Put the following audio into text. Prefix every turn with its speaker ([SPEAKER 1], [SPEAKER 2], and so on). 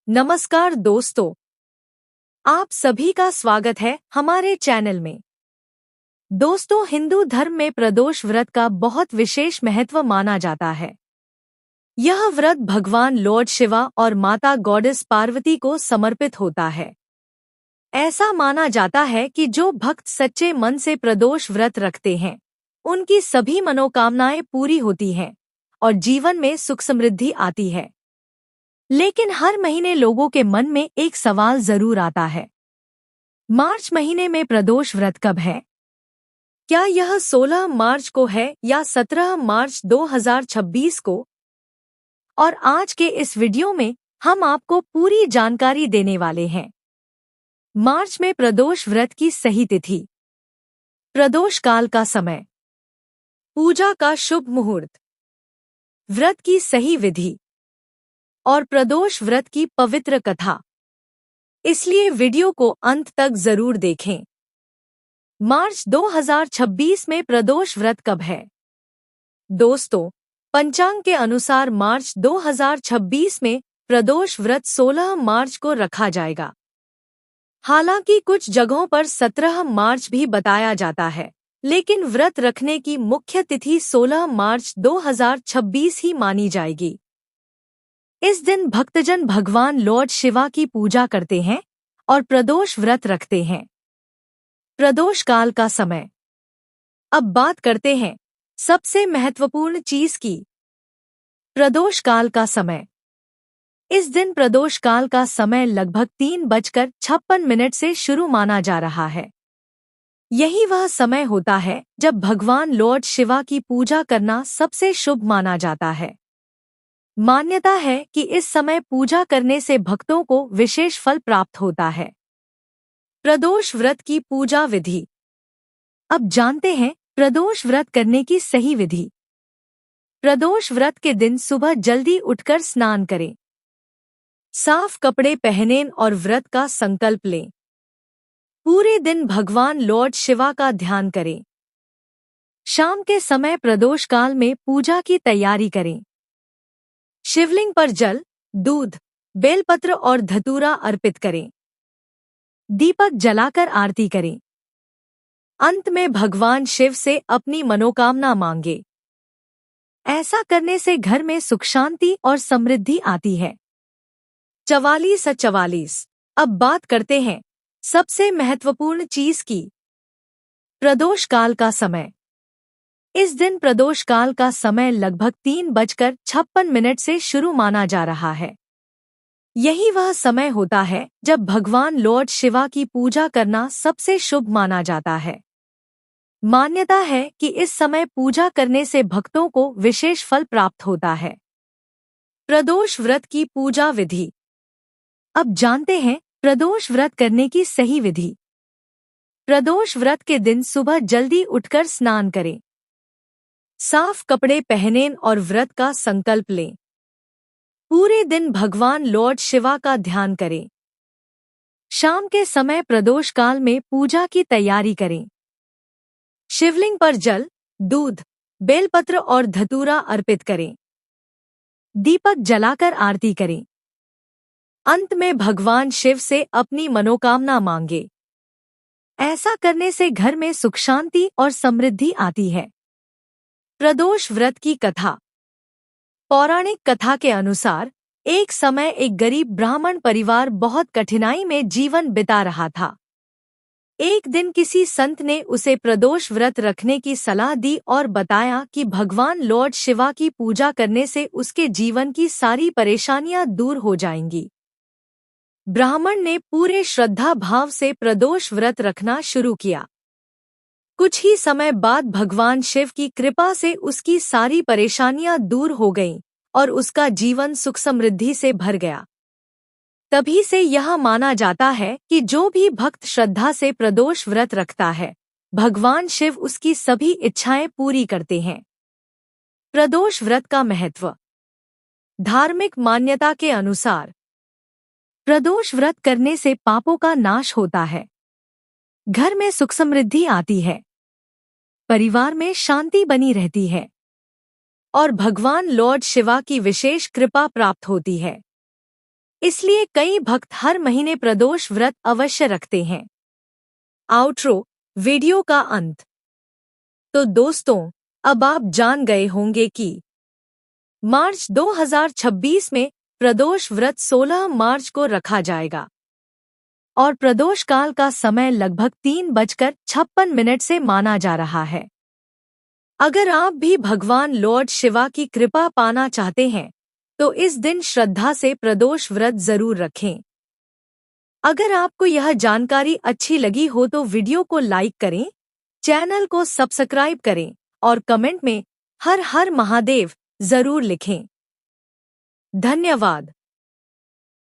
[SPEAKER 1] नमस्कार दोस्तों, आप सभी का स्वागत है हमारे चैनल में। दोस्तों, हिंदू धर्म में प्रदोष व्रत का बहुत विशेष महत्व माना जाता है। यह व्रत भगवान लॉर्ड शिवा और माता गॉडेस पार्वती को समर्पित होता है। ऐसा माना जाता है कि जो भक्त सच्चे मन से प्रदोष व्रत रखते हैं, उनकी सभी मनोकामनाएं पूरी होती हैं और जीवन में सुख समृद्धि आती है। लेकिन हर महीने लोगों के मन में एक सवाल जरूर आता है, मार्च महीने में प्रदोष व्रत कब है? क्या यह 16 मार्च को है या 17 मार्च 2026 को? और आज के इस वीडियो में हम आपको पूरी जानकारी देने वाले हैं। मार्च में प्रदोष व्रत की सही तिथि, प्रदोष काल का समय, पूजा का शुभ मुहूर्त, व्रत की सही विधि और प्रदोष व्रत की पवित्र कथा। इसलिए वीडियो को अंत तक जरूर देखें। मार्च 2026 में प्रदोष व्रत कब है? दोस्तों, पंचांग के अनुसार मार्च 2026 में प्रदोष व्रत 16 मार्च को रखा जाएगा। हालांकि कुछ जगहों पर 17 मार्च भी बताया जाता है, लेकिन व्रत रखने की मुख्य तिथि 16 मार्च 2026 ही मानी जाएगी। इस दिन भक्तजन भगवान लॉर्ड शिवा की पूजा करते हैं और प्रदोष व्रत रखते हैं। प्रदोष काल का समय। अब बात करते हैं सबसे महत्वपूर्ण चीज की, प्रदोष काल का समय। इस दिन प्रदोष काल का समय लगभग 3:56 से शुरू माना जा रहा है। यही वह समय होता है जब भगवान लॉर्ड शिवा की पूजा करना सबसे शुभ माना जाता है। मान्यता है कि इस समय पूजा करने से भक्तों को विशेष फल प्राप्त होता है। प्रदोष व्रत की पूजा विधि। अब जानते हैं प्रदोष व्रत करने की सही विधि। प्रदोष व्रत के दिन सुबह जल्दी उठकर स्नान करें, साफ कपड़े पहनें और व्रत का संकल्प लें। पूरे दिन भगवान लॉर्ड शिवा का ध्यान करें। शाम के समय प्रदोष काल में पूजा की तैयारी करें। शिवलिंग पर जल, दूध, बेलपत्र और धतूरा अर्पित करें। दीपक जलाकर आरती करें। अंत में भगवान शिव से अपनी मनोकामना मांगे। ऐसा करने से घर में सुख शांति और समृद्धि आती है। 44। अब बात करते हैं सबसे महत्वपूर्ण चीज की, प्रदोष काल का समय। इस दिन प्रदोष काल का समय लगभग 3:56 से शुरू माना जा रहा है। यही वह समय होता है जब भगवान लॉर्ड शिवा की पूजा करना सबसे शुभ माना जाता है। मान्यता है कि इस समय पूजा करने से भक्तों को विशेष फल प्राप्त होता है। प्रदोष व्रत की पूजा विधि। अब जानते हैं प्रदोष व्रत करने की सही विधि। प्रदोष व्रत के दिन सुबह जल्दी उठकर स्नान करें, साफ कपड़े पहनें और व्रत का संकल्प लें। पूरे दिन भगवान लॉर्ड शिवा का ध्यान करें। शाम के समय प्रदोष काल में पूजा की तैयारी करें। शिवलिंग पर जल, दूध, बेलपत्र और धतूरा अर्पित करें। दीपक जलाकर आरती करें। अंत में भगवान शिव से अपनी मनोकामना मांगे। ऐसा करने से घर में सुख शांति और समृद्धि आती है। प्रदोष व्रत की कथा। पौराणिक कथा के अनुसार एक समय एक गरीब ब्राह्मण परिवार बहुत कठिनाई में जीवन बिता रहा था। एक दिन किसी संत ने उसे प्रदोष व्रत रखने की सलाह दी और बताया कि भगवान लॉर्ड शिवा की पूजा करने से उसके जीवन की सारी परेशानियां दूर हो जाएंगी। ब्राह्मण ने पूरे श्रद्धा भाव से प्रदोष व्रत रखना शुरू किया। कुछ ही समय बाद भगवान शिव की कृपा से उसकी सारी परेशानियां दूर हो गईं और उसका जीवन सुख समृद्धि से भर गया। तभी से यह माना जाता है कि जो भी भक्त श्रद्धा से प्रदोष व्रत रखता है, भगवान शिव उसकी सभी इच्छाएं पूरी करते हैं। प्रदोष व्रत का महत्व। धार्मिक मान्यता के अनुसार प्रदोष व्रत करने से पापों का नाश होता है, घर में सुख समृद्धि आती है, परिवार में शांति बनी रहती है और भगवान लॉर्ड शिवा की विशेष कृपा प्राप्त होती है। इसलिए कई भक्त हर महीने प्रदोष व्रत अवश्य रखते हैं। आउट्रो वीडियो का अंत। तो दोस्तों, अब आप जान गए होंगे कि मार्च 2026 में प्रदोष व्रत 16 मार्च को रखा जाएगा और प्रदोष काल का समय लगभग 3:56 से माना जा रहा है। अगर आप भी भगवान लॉर्ड शिवा की कृपा पाना चाहते हैं तो इस दिन श्रद्धा से प्रदोष व्रत जरूर रखें। अगर आपको यह जानकारी अच्छी लगी हो तो वीडियो को लाइक करें, चैनल को सब्सक्राइब करें और कमेंट में हर हर महादेव जरूर लिखें। धन्यवाद।